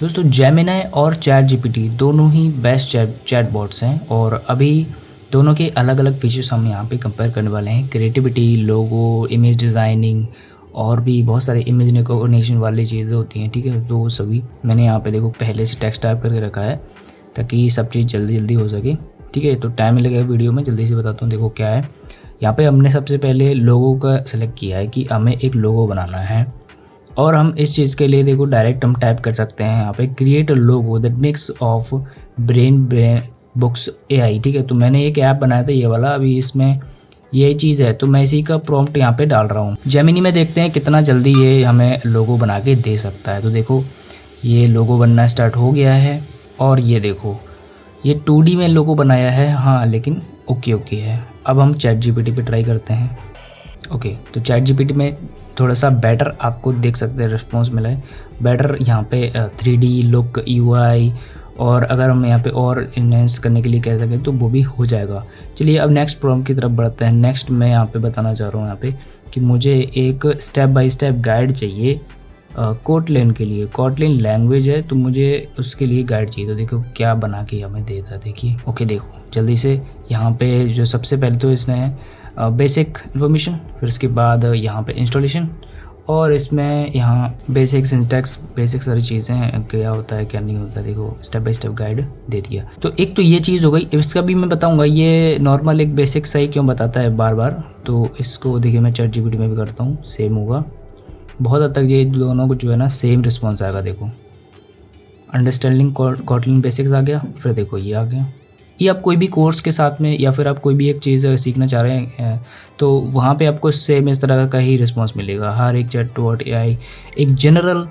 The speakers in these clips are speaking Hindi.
दोस्तों जेमिनी और चैट जीपीटी दोनों ही बेस्ट चैट बॉट्स हैं और अभी दोनों के अलग अलग फीचर्स हम यहाँ पे कंपेयर करने वाले हैं। क्रिएटिविटी, लोगो, इमेज डिज़ाइनिंग और भी बहुत सारे इमेज रिकॉग्निशन वाली चीज़ें होती हैं, ठीक है। तो सभी मैंने यहाँ पे देखो पहले से टेक्स्ट टाइप करके रखा है ताकि सब चीज़ जल्दी जल्दी हो सके, ठीक है। तो टाइम लगेगा वीडियो में, जल्दी से बताता हूँ। देखो क्या है, यहाँ पे हमने सबसे पहले लोगो का सेलेक्ट किया है कि हमें एक लोगो बनाना है और हम इस चीज़ के लिए देखो डायरेक्ट हम टाइप कर सकते हैं यहाँ पे create a logo that mix of brain books AI, ठीक है। तो मैंने एक ऐप बनाया था ये वाला, अभी इसमें ये चीज़ है तो मैं इसी का प्रॉम्प्ट यहाँ पे डाल रहा हूँ। जेमिनी में देखते हैं कितना जल्दी ये हमें लोगो बना के दे सकता है। तो देखो ये लोगो बनना स्टार्ट हो गया है और ये देखो ये 2D में लोगो बनाया है, हाँ लेकिन ओके है। अब हम चैट जीपीटी पे ट्राई करते हैं। ओके तो चैट जीपीटी में थोड़ा सा बेटर आपको देख सकते हैं रिस्पॉन्स मिला है, बेटर यहाँ पे 3D लुक, UI और अगर हम यहाँ पे और इन्हेंस करने के लिए कह सकें तो वो भी हो जाएगा। चलिए अब नेक्स्ट प्रॉम्प्ट की तरफ बढ़ते हैं। नेक्स्ट मैं यहाँ पे बताना चाह रहा हूँ यहाँ पे कि मुझे एक स्टेप बाय स्टेप गाइड चाहिए कोटलिन के लिए। कोटलिन लैंग्वेज है तो मुझे उसके लिए गाइड चाहिए। तो देखो क्या बना के हमें देता है, देखिए। ओके देखो जल्दी से यहाँ पे जो सबसे पहले तो इसने बेसिक इन्फॉर्मेशन, फिर उसके बाद यहाँ पे इंस्टॉलेशन और इसमें यहाँ बेसिक सिंटैक्स, बेसिक सारी चीज़ें क्या होता है क्या नहीं होता, देखो स्टेप बाय स्टेप गाइड दे दिया। तो एक तो ये चीज़ हो गई, इसका भी मैं बताऊंगा। ये नॉर्मल एक बेसिक सही क्यों बताता है बार बार, तो इसको देखिए मैं चैट जीपीटी में भी करता हूँ, सेम होगा। बहुत हद तक ये दोनों को जो है ना सेम रिस्पॉन्स आएगा। देखो अंडरस्टैंडिंग कोटलिन बेसिक्स आ गया, फिर देखो ये आ गया। ये आप कोई भी कोर्स के साथ में या फिर आप कोई भी एक चीज़ सीखना चाह रहे हैं तो वहाँ पे आपको सेम इस तरह का ही रिस्पांस मिलेगा। हर एक चैटबॉट एआई एक जनरल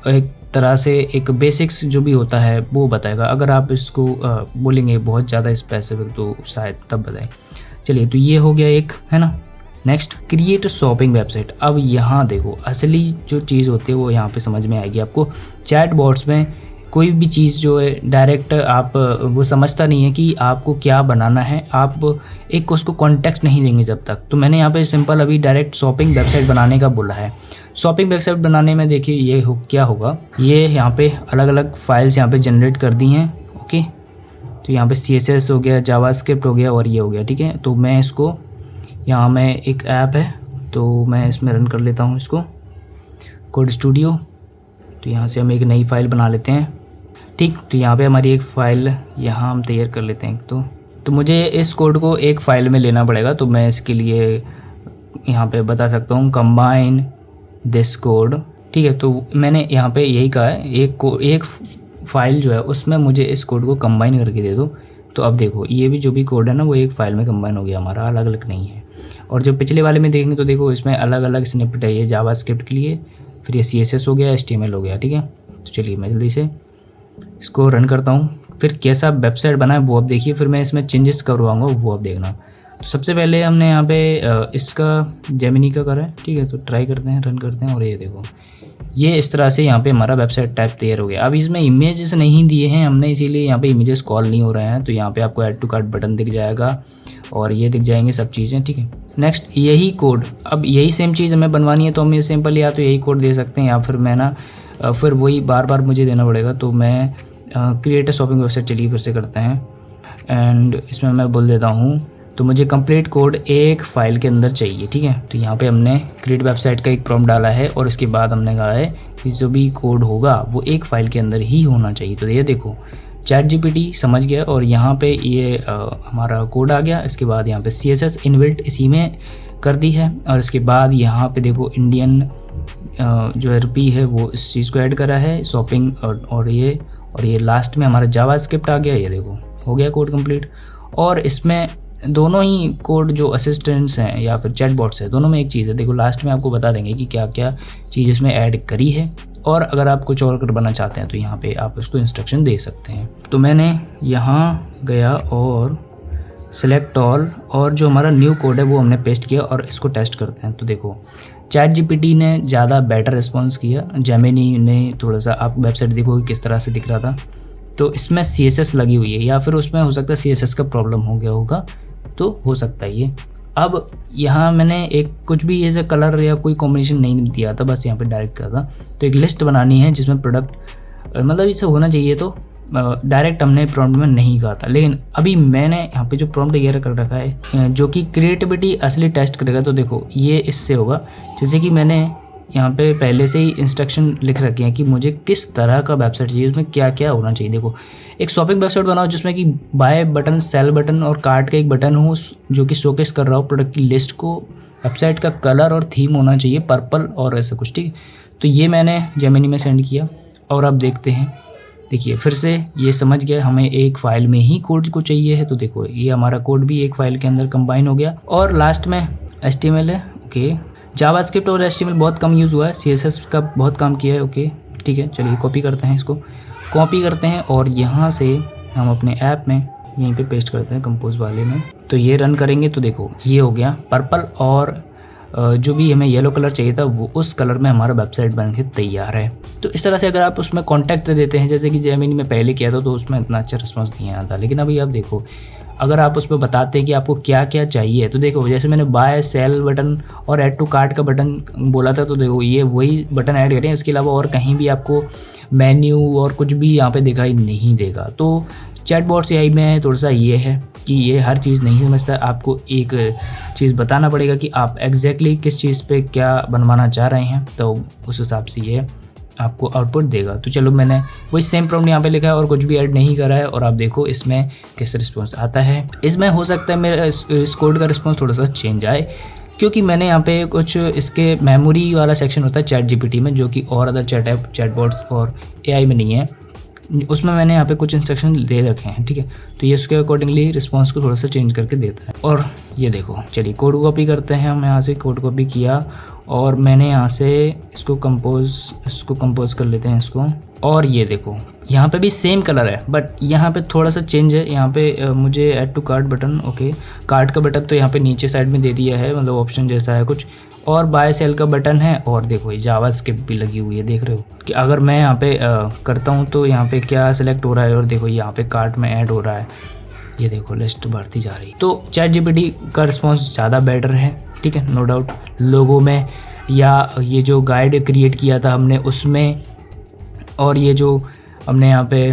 एक तरह से एक बेसिक्स जो भी होता है वो बताएगा। अगर आप इसको बोलेंगे बहुत ज़्यादा स्पेसिफिक तो शायद तब बताएं। चलिए तो ये हो गया एक, है ना। Next create shopping website. अब यहाँ देखो असली जो चीज़ होती है वो यहाँ पे समझ में आएगी आपको। चैट बॉट्स में कोई भी चीज़ जो है डायरेक्ट आप वो समझता नहीं है कि आपको क्या बनाना है, आप एक उसको कॉन्टेक्स्ट नहीं देंगे जब तक। तो मैंने यहाँ पे सिंपल अभी डायरेक्ट शॉपिंग वेबसाइट बनाने का बोला है। शॉपिंग वेबसाइट बनाने में देखिए ये क्या होगा, ये यहाँ पे अलग अलग फाइल्स यहाँ पे जनरेट कर दी हैं। ओके तो यहाँ पे CSS हो गया, जावास्क्रिप्ट हो गया और ये हो गया, ठीक है। तो मैं इसको यहाँ में एक ऐप है तो मैं इसमें रन कर लेता हूँ इसको, कोड स्टूडियो। तो यहाँ से हम एक नई फाइल बना लेते हैं, ठीक। तो यहाँ पे हमारी एक फ़ाइल यहाँ हम तैयार कर लेते हैं। तो मुझे इस कोड को एक फ़ाइल में लेना पड़ेगा, तो मैं इसके लिए यहाँ पे बता सकता हूँ कंबाइन दिस कोड, ठीक है। तो मैंने यहाँ पे यही कहा है एक फ़ाइल जो है उसमें मुझे इस कोड को कंबाइन करके दे दो। तो अब देखो ये भी जो भी कोड है ना वो एक फ़ाइल में कंबाइन हो गया हमारा, अलग अलग नहीं है। और जो पिछले वाले में देखेंगे तो देखो इसमें अलग अलग स्निपेट है, ये जावास्क्रिप्ट के लिए, फिर ये CSS हो गया, HTML हो गया, ठीक है। तो चलिए मैं जल्दी से इसको रन करता हूँ। फिर कैसा वेबसाइट बना है वो अब देखिए, फिर मैं इसमें चेंजेस करवाऊँगा वो अब देखना। तो सबसे पहले हमने यहाँ पे इसका जेमिनी का करा है, ठीक है। तो ट्राई करते हैं, रन करते हैं और ये देखो ये इस तरह से यहाँ पे हमारा वेबसाइट टाइप तैयार हो गया। अब इसमें इमेजेस नहीं दिए हैं हमने, इसीलिए यहाँ पे इमेजेस कॉल नहीं हो रहे हैं। तो यहाँ पे आपको ऐड टू कार्ट बटन दिख जाएगा और ये दिख जाएंगे सब चीज़ें, ठीक है। नेक्स्ट यही कोड, अब यही सेम चीज़ हमें बनवानी है तो हम ये सिंपल या तो यही कोड दे सकते हैं या फिर मैं ना फिर वही बार बार मुझे देना पड़ेगा। तो मैं क्रिएट अ शॉपिंग वेबसाइट, चलिए फिर से करते हैं एंड इसमें मैं बोल देता हूँ तो मुझे कंप्लीट कोड एक फ़ाइल के अंदर चाहिए, ठीक है। तो यहाँ पे हमने क्रिएट वेबसाइट का एक प्रॉम्प्ट डाला है और इसके बाद हमने कहा है कि जो भी कोड होगा वो एक फ़ाइल के अंदर ही होना चाहिए। तो ये देखो चैट जीपीटी समझ गया और यहाँ पे ये हमारा कोड आ गया। इसके बाद यहाँ पे CSS इनबिल्ट इसी में कर दी है और इसके बाद यहाँ पे देखो इंडियन जो रुपी है वो इस चीज़ को ऐड करा है, शॉपिंग और ये लास्ट में हमारा जावास्क्रिप्ट आ गया। ये देखो हो गया कोड कंप्लीट। और इसमें दोनों ही कोड जो असिस्टेंट्स हैं या फिर चैटबॉट्स हैं दोनों में एक चीज़ है, देखो लास्ट में आपको बता देंगे कि क्या क्या चीज़ इसमें ऐड करी है। और अगर आप कुछ और करवाना चाहते हैं तो यहाँ पे आप उसको इंस्ट्रक्शन दे सकते हैं। तो मैंने यहाँ गया और सेलेक्ट ऑल और जो हमारा न्यू कोड है वो हमने पेस्ट किया और इसको टेस्ट करते हैं। तो देखो चैट जीपीटी ने ज़्यादा बेटर रिस्पॉन्स किया, जेमिनी ने थोड़ा सा, आप वेबसाइट देखोगे किस तरह से दिख रहा था। तो इसमें CSS लगी हुई है या फिर उसमें हो सकता है CSS का प्रॉब्लम हो गया होगा, तो हो सकता है ये। अब यहाँ मैंने एक कुछ भी ऐसे कलर या कोई कॉम्बिनेशन नहीं दिया था, बस यहाँ पे डायरेक्ट करा था। तो एक लिस्ट बनानी है जिसमें प्रोडक्ट मतलब इसे होना चाहिए। तो डायरेक्ट हमने प्रॉम्प्ट में नहीं कहा था, लेकिन अभी मैंने यहाँ पे जो प्रॉम्प्ट तैयार कर रखा है जो कि क्रिएटिविटी असली टेस्ट करेगा। तो देखो ये इससे होगा, जैसे कि मैंने यहाँ पे पहले से ही इंस्ट्रक्शन लिख रखे हैं कि मुझे किस तरह का वेबसाइट चाहिए, उसमें क्या क्या होना चाहिए। देखो एक शॉपिंग वेबसाइट बनाओ जिसमें कि बाय बटन, सेल बटन और कार्ट का एक बटन हो जो कि शोकेस कर रहा हो प्रोडक्ट की लिस्ट को। वेबसाइट का कलर और थीम होना चाहिए पर्पल और ऐसा कुछ, ठीक। तो ये मैंने जेमिनी में सेंड किया और अब देखते हैं। देखिए फिर से ये समझ गया हमें एक फ़ाइल में ही कोड को चाहिए है। तो देखो ये हमारा कोड भी एक फ़ाइल के अंदर कंबाइन हो गया। और लास्ट में HTML है, ओके। जावास्क्रिप्ट और HTML बहुत कम यूज़ हुआ है, CSS का बहुत काम किया है, ओके ठीक है। चलिए कॉपी करते हैं, इसको कॉपी करते हैं और यहाँ से हम अपने ऐप में यहीं पे पेस्ट करते हैं कंपोज वाले में। तो ये रन करेंगे तो देखो ये हो गया पर्पल और जो भी हमें येलो कलर चाहिए था वो उस कलर में हमारा वेबसाइट बन के तैयार है। तो इस तरह से अगर आप उसमें कॉन्टैक्ट देते हैं, जैसे कि जेमिनी में पहले किया था तो उसमें इतना अच्छा रिस्पॉन्स नहीं आया था, लेकिन अभी आप देखो अगर आप उसमें बताते हैं कि आपको क्या क्या चाहिए, तो देखो जैसे मैंने बाय, सेल बटन और ऐड टू कार्ट का बटन बोला था, तो देखो ये वही बटन ऐड करें, इसके अलावा और कहीं भी आपको मेन्यू और कुछ भी यहाँ पे दिखाई नहीं देगा। तो चैटबॉट्स AI में थोड़ा सा ये है कि ये हर चीज़ नहीं समझता, आपको एक चीज़ बताना पड़ेगा कि आप एग्जैक्टली किस चीज़ पे क्या बनवाना चाह रहे हैं, तो उस हिसाब से ये आपको आउटपुट देगा। तो चलो मैंने वही सेम प्रॉम्प्ट यहाँ पे लिखा है और कुछ भी ऐड नहीं करा है और आप देखो इसमें किस रिस्पॉन्स आता है। इसमें हो सकता है मेरा इस कोड का रिस्पॉन्स थोड़ा सा चेंज आए, क्योंकि मैंने यहाँ पे कुछ इसके मेमोरी वाला सेक्शन होता है ChatGPT में, जो कि और अदर चैटबॉट्स और AI में नहीं है, उसमें मैंने यहाँ पे कुछ इंस्ट्रक्शन दे रखे हैं, ठीक है। तो ये उसके अकॉर्डिंगली रिस्पॉन्स को थोड़ा सा चेंज करके देता है। और ये देखो चलिए कोड कॉपी करते हैं, हम यहाँ से कोड कॉपी किया और मैंने यहाँ से इसको कंपोज कर लेते हैं इसको। और ये देखो यहाँ पे भी सेम कलर है, बट यहाँ पे थोड़ा सा चेंज है। यहाँ पे मुझे add to cart button, okay, cart का बटन तो यहाँ पे नीचे साइड में दे दिया है, मतलब ऑप्शन जैसा है कुछ, और बाय सेल का बटन है। और देखो ये जावास्क्रिप्ट भी लगी हुई है, देख रहे हो कि अगर मैं यहाँ पे करता हूँ तो यहाँ पे क्या सिलेक्ट हो रहा है, और देखो यहाँ पे कार्ट में ऐड हो रहा है, ये देखो लिस्ट बढ़ती जा रही है। तो ChatGPT का रिस्पॉन्स ज़्यादा बेटर है, ठीक है, नो डाउट। लोगों में या ये जो गाइड क्रिएट किया था हमने उसमें, और ये जो हमने यहाँ पे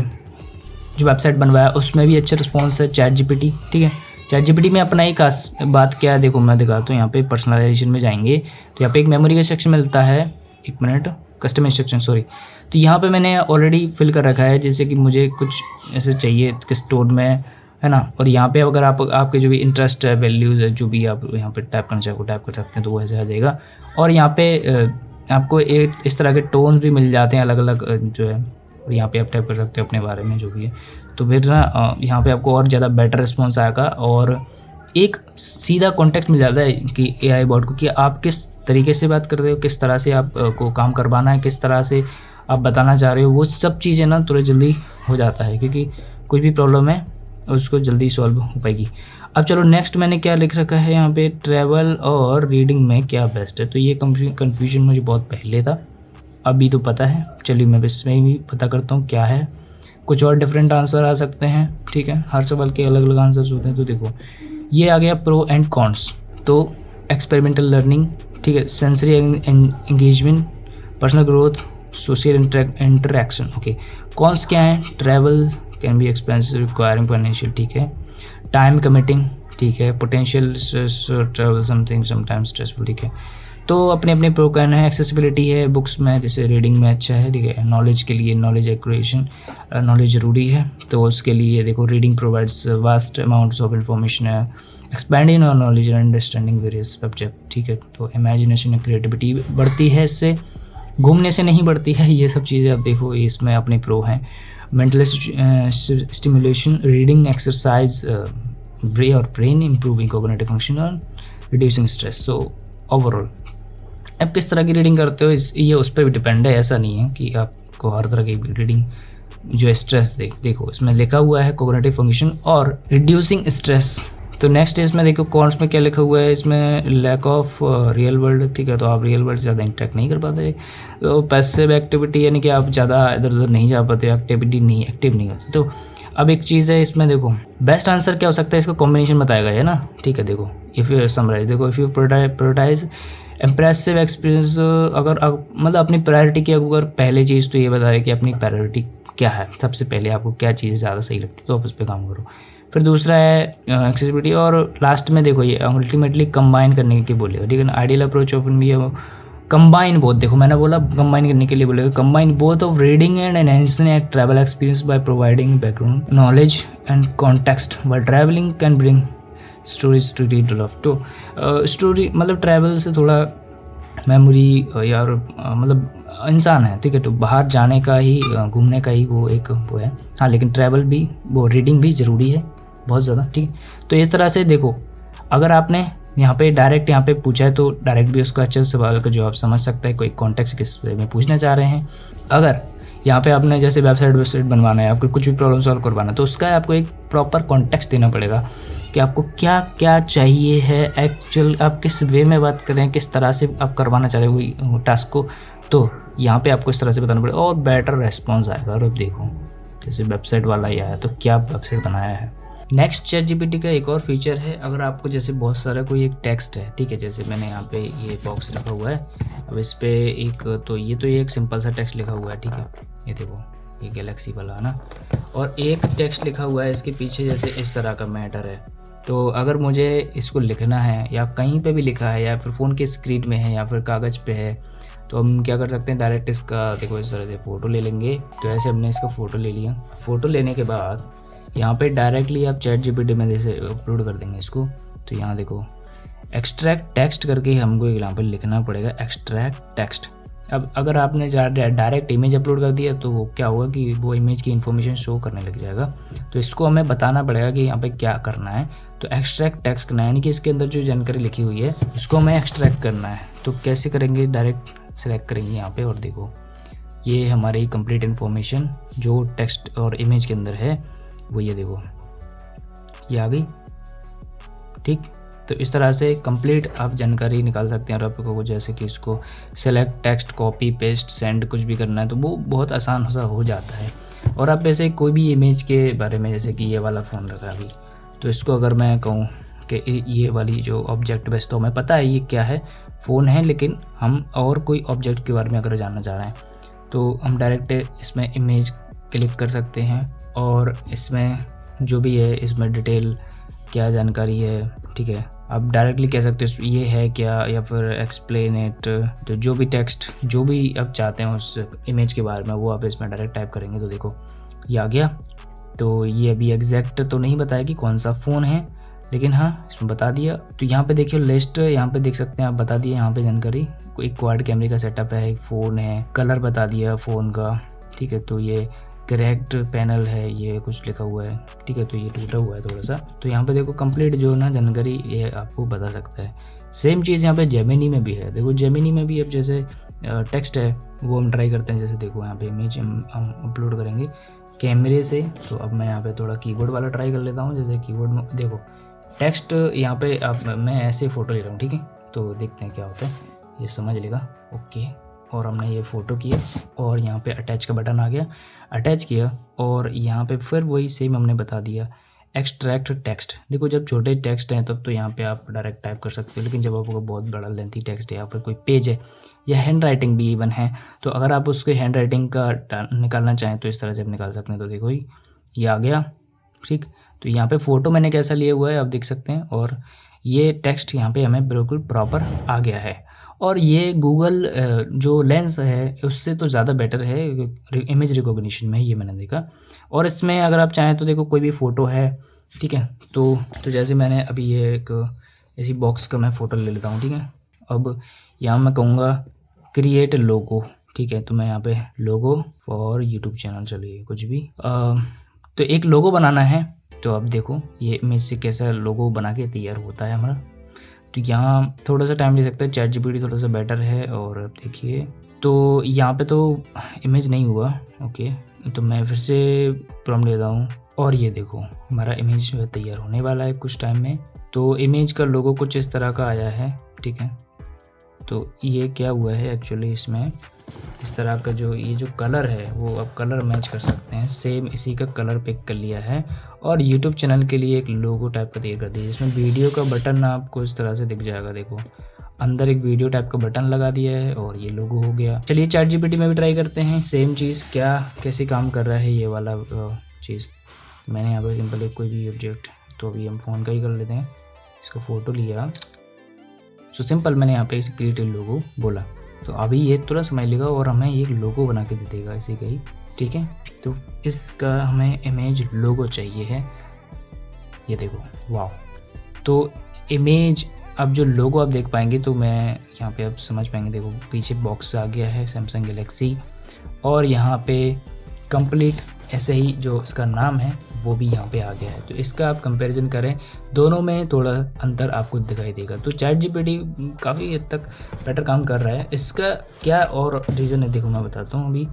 जो वेबसाइट बनवाया उसमें भी अच्छा रिस्पॉन्स है ChatGPT, ठीक है। ChatGPT में अपना ही खास बात क्या है, देखो मैं दिखाता हूँ। यहाँ पे पर्सनलाइजेशन में जाएंगे तो यहाँ पे एक मेमोरी का सेक्शन मिलता है, एक मिनट, कस्टम इंस्ट्रक्शन, सॉरी। तो यहाँ पे मैंने ऑलरेडी फिल कर रखा है, जैसे कि मुझे कुछ ऐसे चाहिए किस टोन में, है ना। और यहाँ पे अगर आपके जो भी इंटरेस्ट है, वैल्यूज़ है, जो भी आप यहाँ पे टाइप करना चाहो टाइप कर सकते हैं, तो वो ऐसे आ जाएगा। और यहाँ पे आपको एक इस तरह के टोन्स भी मिल जाते हैं अलग अलग जो है, और यहाँ पे आप टाइप कर सकते हो अपने बारे में जो भी है। तो फिर ना यहाँ पे आपको और ज़्यादा बेटर रिस्पॉन्स आएगा और एक सीधा कॉन्टेक्स्ट मिल जाता है कि AI बॉट को कि आप किस तरीके से बात कर रहे हो, किस तरह से आप को काम करवाना है, किस तरह से आप बताना चाह रहे हो, वो सब चीज़ें ना थोड़ा जल्दी हो जाता है, क्योंकि कोई भी प्रॉब्लम है उसको जल्दी सॉल्व हो पाएगी। अब चलो नेक्स्ट मैंने क्या लिख रखा है यहाँ पे, ट्रैवल और रीडिंग में क्या बेस्ट है। तो ये कन्फ्यूजन मुझे बहुत पहले था, अभी तो पता है। चलिए मैं इसमें ही पता करता हूँ क्या है, कुछ और डिफरेंट आंसर आ सकते हैं, ठीक है, हर सवाल के अलग अलग आंसर्स होते हैं। तो देखो ये आ गया प्रो एंड कॉन्स। तो एक्सपेरिमेंटल लर्निंग, ठीक है, sensory engagement, personal growth, social interaction, okay. Cons क्या है, travel can be expensive, requiring financial, ठीक है, टाइम कमिटिंग, ठीक है, potential travel something sometimes stressful, ठीक है। तो अपने अपने प्रो कैन है। एक्सेसिबिलिटी है बुक्स में, जैसे रीडिंग में अच्छा है, ठीक है। नॉलेज के लिए नॉलेज एक्विजिशन, नॉलेज ज़रूरी है, तो उसके लिए देखो reading provides vast amounts of information है। एक्सपैंडिंग और knowledge and understanding various subject, ठीक है। तो इमेजिनेशन और क्रिएटिविटी बढ़ती है इससे, घूमने से नहीं बढ़ती है। ये सब चीज़ें आप देखो इसमें अपने प्रो हैं। Mental stimulation, reading exercise brain improving cognitive function और रिड्यूसिंग स्ट्रेस। तो ओवरऑल अब किस तरह की रीडिंग करते हो ये उस पर भी डिपेंड है, ऐसा नहीं है कि आपको हर तरह की रीडिंग जो है स्ट्रेस देखो इसमें लिखा हुआ है कोग्निटिव फंक्शन और रिड्यूसिंग स्ट्रेस। तो नेक्स्ट इसमें देखो कॉन्स में क्या लिखा हुआ है, इसमें लैक ऑफ रियल वर्ल्ड, ठीक है। तो आप रियल वर्ल्ड से ज़्यादा इंटरेक्ट नहीं कर पाते। तो पैसिव एक्टिविटी यानी कि आप ज़्यादा इधर उधर नहीं जा पाते, एक्टिव नहीं होती। तो अब एक चीज़ है इसमें, देखो बेस्ट आंसर क्या हो सकता है, इसका कॉम्बिनेशन बताएगा है ना, ठीक है। देखो इफ़ यू समराइज, देखो if you prioritise impressive experience अगर मतलब अपनी प्रायोरिटी की अगर पहले चीज़ तो ये बता रहे कि अपनी प्रायोरिटी क्या है, सबसे पहले आपको क्या चीज़ ज़्यादा सही लगती है तो आप उस पर काम करो। फिर दूसरा है एक्सेसिबिलिटी, और लास्ट में देखो ये अल्टीमेटली कंबाइन करने की बोलेगा, ठीक है ना। आइडियल अप्रोच ऑफ भी कंबाइन बोथ, देखो मैंने बोला कंबाइन करने के लिए बोलेगा, combine both of reading and enhancing a travel experience by providing background knowledge and context while travelling can bring stories to read love. तो स्टोरी मतलब ट्रैवल से थोड़ा मेमोरी यार मतलब इंसान है, ठीक है, तो बाहर जाने का ही घूमने का ही वो एक वो है। हाँ लेकिन ट्रैवल भी वो रीडिंग भी ज़रूरी है बहुत ज़्यादा, ठीक है। तो इस तरह से देखो, अगर आपने यहाँ पे डायरेक्ट यहाँ पे पूछा है तो डायरेक्ट भी उसका अच्छे सवाल का जवाब समझ सकता है, कोई कॉन्टेक्स्ट किस वे में पूछना चाह रहे हैं। अगर यहाँ पे आपने जैसे वेबसाइट बनवाना है, आपको कुछ भी प्रॉब्लम सॉल्व करवाना है, तो उसका आपको एक प्रॉपर कॉन्टेक्स्ट देना पड़ेगा कि आपको क्या क्या चाहिए है, एक्चुअल आप किस वे में बात कर रहे हैं, किस तरह से आप करवाना चाह रहे हैं वही टास्क को। तो यहाँ पे आपको इस तरह से बताना पड़ेगा और बेटर रेस्पॉन्स आएगा। और अब देखो जैसे वेबसाइट वाला ही आया, तो क्या वेबसाइट बनाया है। नेक्स्ट ChatGPT का एक और फीचर है, अगर आपको जैसे बहुत सारा कोई एक टेक्स्ट है, ठीक है, जैसे मैंने यहाँ पे ये बॉक्स रखा हुआ है, अब इस पर एक तो ये एक सिंपल सा टेक्स्ट लिखा हुआ है, ठीक है, ये देखो ये गैलेक्सी वाला है ना, और एक टेक्स्ट लिखा हुआ है इसके पीछे जैसे इस तरह का मैटर है। तो अगर मुझे इसको लिखना है या कहीं पे भी लिखा है या फिर फ़ोन के स्क्रीन में है या फिर कागज़ पे है, तो हम क्या कर सकते हैं, डायरेक्ट इसका देखो इस तरह से फ़ोटो ले लेंगे। तो ऐसे हमने इसका फ़ोटो ले लिया, फ़ोटो लेने के बाद यहाँ पे डायरेक्टली आप ChatGPT में जैसे अपलोड कर देंगे इसको। तो यहाँ देखो एक्सट्रैक्ट टेक्स्ट करके हमको यहाँ पर लिखना पड़ेगा, एक्सट्रैक्ट टेक्स्ट। अब अगर आपने डायरेक्ट इमेज अपलोड कर दिया तो क्या होगा कि वो इमेज की इन्फॉर्मेशन शो करने लग जाएगा। तो इसको हमें बताना पड़ेगा कि यहाँ पे क्या करना है। तो एक्सट्रैक्ट टेक्स्ट करना है, यानी कि इसके अंदर जो जानकारी लिखी हुई है उसको हमें एक्सट्रैक्ट करना है। तो कैसे करेंगे, डायरेक्ट सेलेक्ट करेंगे यहाँ पे और देखो ये हमारी कंप्लीट इन्फॉर्मेशन जो टेक्स्ट और इमेज के अंदर है वो ये देखो ये आ गई, ठीक। तो इस तरह से कंप्लीट आप जानकारी निकाल सकते हैं। और आपको जैसे कि इसको select text, copy paste, send कुछ भी करना है तो वो बहुत आसान सा हो जाता है। और आप जैसे कोई भी इमेज के बारे में, जैसे कि ये वाला फ़ोन रखा अभी, तो इसको अगर मैं कहूँ कि ये वाली जो ऑब्जेक्ट, वैसे तो हमें पता है ये क्या है, फ़ोन है, लेकिन हम और कोई ऑब्जेक्ट के बारे में अगर जानना चाह रहे हैं तो हम डायरेक्ट इसमें इमेज क्लिक कर सकते हैं और इसमें जो भी है इसमें डिटेल क्या जानकारी है, ठीक है, आप डायरेक्टली कह सकते हो ये है क्या, या फिर एक्सप्लेन इट। तो जो भी टेक्स्ट जो भी आप चाहते हैं उस इमेज के बारे में वो आप इसमें डायरेक्ट टाइप करेंगे तो देखो ये आ गया। तो ये अभी एग्जैक्ट तो नहीं बताया कि कौन सा फ़ोन है, लेकिन हाँ इसमें बता दिया। तो यहाँ पे देखिए लिस्ट, यहाँ पे देख सकते हैं आप, बता दिए यहाँ पे जानकारी, एक क्वाड कैमरे का सेटअप है, एक फ़ोन है, कलर बता दिया फ़ोन का, ठीक है। तो ये करेक्ट पैनल है, ये कुछ लिखा हुआ है, ठीक है। तो ये टूटा हुआ है थोड़ा सा। तो यहाँ पे देखो कंप्लीट जो ना जानकारी ये आपको बता सकता है। सेम चीज़ यहाँ पे जेमिनी में भी है। देखो जेमिनी में भी अब जैसे टेक्स्ट है वो हम ट्राई करते हैं। जैसे देखो यहाँ पे इमेज हम अपलोड करेंगे कैमरे से। तो अब मैं यहाँ पे थोड़ा कीबोर्ड वाला ट्राई कर लेता हूँ। जैसे कीबोर्ड में देखो टेक्स्ट यहाँ पे अब मैं ऐसे फ़ोटो ले रहा हूँ, ठीक है। तो देखते हैं क्या होता है, ये समझ लेगा, ओके। और हमने ये फ़ोटो किया और यहाँ पे अटैच का बटन आ गया, अटैच किया और यहाँ पे फिर वही सेम हमने बता दिया एक्सट्रैक्ट टेक्स्ट। देखो जब छोटे टेक्स्ट हैं तब तो यहाँ पे आप डायरेक्ट टाइप कर सकते हो, लेकिन जब आपको बहुत बड़ा लेंथी टेक्स्ट है या फिर कोई पेज है या हैंड राइटिंग भी इवन है, तो अगर आप उसके हैंड राइटिंग का निकालना चाहें तो इस तरह से आप निकाल सकते हैं। तो देखो ये आ गया, ठीक। तो यहाँ पे फ़ोटो मैंने कैसा लिया हुआ है आप देख सकते हैं, और ये टेक्स्ट यहाँ पे हमें बिल्कुल प्रॉपर आ गया है। और ये गूगल जो लेंस है उससे तो ज़्यादा बेटर है इमेज रिकॉग्निशन में, ये मैंने देखा। और इसमें अगर आप चाहें तो देखो कोई भी फ़ोटो है, ठीक है। तो जैसे मैंने अभी ये एक ऐसी बॉक्स का मैं फ़ोटो ले लेता हूँ, ठीक है। अब यहाँ मैं कहूँगा क्रिएट लोगो, ठीक है। तो मैं यहाँ पे लोगो फॉर यूट्यूब चैनल, चलिए कुछ भी तो एक लोगो बनाना है। तो अब देखो ये इमेज से कैसा लोगो बना के तैयार होता है हमारा। तो यहाँ थोड़ा सा टाइम ले सकता है, ChatGPT थोड़ा सा बेटर है। और अब देखिए तो यहाँ पे तो इमेज नहीं हुआ, ओके। तो मैं फिर से प्रॉम्प्ट लेता हूँ और ये देखो हमारा इमेज जो है तैयार होने वाला है कुछ टाइम में। तो इमेज का लोगो कुछ इस तरह का आया है, ठीक है। तो ये क्या हुआ है एक्चुअली, इसमें इस तरह का जो ये जो कलर है वो अब कलर मैच कर सकते हैं, सेम इसी का कलर पिक कर लिया है और यूट्यूब चैनल के लिए एक लोगो टाइप का तैयार कर दिया, जिसमें वीडियो का बटन आपको इस तरह से दिख जाएगा। देखो अंदर एक वीडियो टाइप का बटन लगा दिया है और ये लोगो हो गया। चलिए चैट जीपीटी में भी ट्राई करते हैं सेम चीज़, क्या कैसे काम कर रहा है ये वाला चीज़। मैंने यहाँ पर सिंपल एक कोई भी ऑब्जेक्ट, तो अभी हम फ़ोन का ही कर लेते हैं, इसका फ़ोटो लिया। सो सिंपल मैंने यहाँ पे क्रिएट लोगो बोला, तो अभी ये तुरंत समझ लेगा और हमें एक लोगो बना के दे देगा ऐसे ही। ठीक है, तो इसका हमें इमेज लोगो चाहिए है, ये देखो, वाह। तो इमेज अब जो लोगो आप देख पाएंगे, तो मैं यहाँ पे अब समझ पाएंगे। देखो पीछे बॉक्स आ गया है सैमसंग गैलेक्सी, और यहाँ पे कंप्लीट ऐसे ही जो इसका नाम है वो भी यहाँ पे आ गया है। तो इसका आप कंपैरिजन करें, दोनों में थोड़ा अंतर आपको दिखाई देगा। तो चैट जीपीटी काफ़ी हद तक बेटर काम कर रहा है। इसका क्या और रीज़न है, देखो मैं बताता हूँ। अभी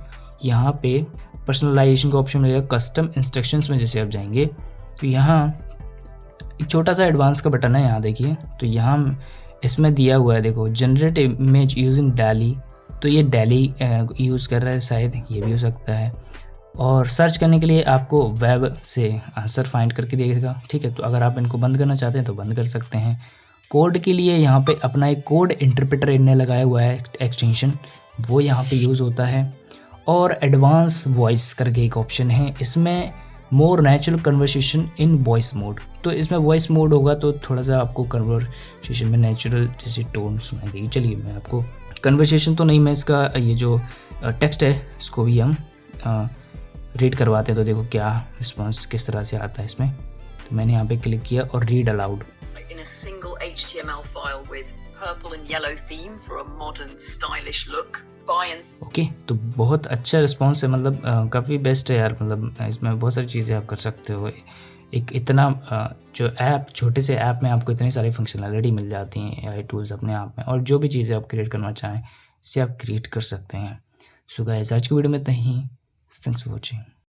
यहाँ पे पर्सनलाइजेशन का ऑप्शन मिलेगा, कस्टम इंस्ट्रक्शंस में जैसे आप जाएंगे तो यहाँ एक छोटा सा एडवांस का बटन है, यहाँ देखिए। तो यहाँ इसमें दिया हुआ है, देखो जनरेट इमेज यूजिंग डैली, तो ये डैली यूज़ कर रहा है शायद, ये भी हो सकता है। और सर्च करने के लिए आपको वेब से आंसर फाइंड करके देगा। ठीक है, तो अगर आप इनको बंद करना चाहते हैं तो बंद कर सकते हैं। कोड के लिए यहाँ पे अपना एक कोड इंटरप्रेटर इनने लगाया हुआ है एक्सटेंशन, वो यहाँ पे यूज़ होता है। और एडवांस वॉइस करके एक ऑप्शन है, इसमें more natural conversation in voice mode, तो इसमें वॉइस मोड होगा तो थोड़ा सा आपको कन्वर्सेशन में नेचुरल जैसे टोन सुनाई देगी। चलिए मैं आपको कन्वर्सेशन तो नहीं, मैं इसका ये जो टेक्स्ट है इसको भी हम रीड करवाते हैं। तो देखो क्या रिस्पॉन्स किस तरह से आता है इसमें। तो मैंने यहाँ पे क्लिक किया और read aloud. In a single HTML file with purple and yellow theme for a modern stylish look. Okay, तो बहुत अच्छा रिस्पॉन्स है, मतलब काफ़ी बेस्ट है यार। मतलब इसमें बहुत सारी चीज़ें आप कर सकते हो। एक इतना जो ऐप, छोटे से ऐप में आपको इतनी सारी फंक्शनैलिटी मिल जाती हैं, AI टूल्स अपने आप में, और जो भी चीज़ें आप क्रिएट करना चाहें इससे आप क्रिएट कर सकते हैं। सो गाइस आज की वीडियो में इतना ही। Thanks for watching.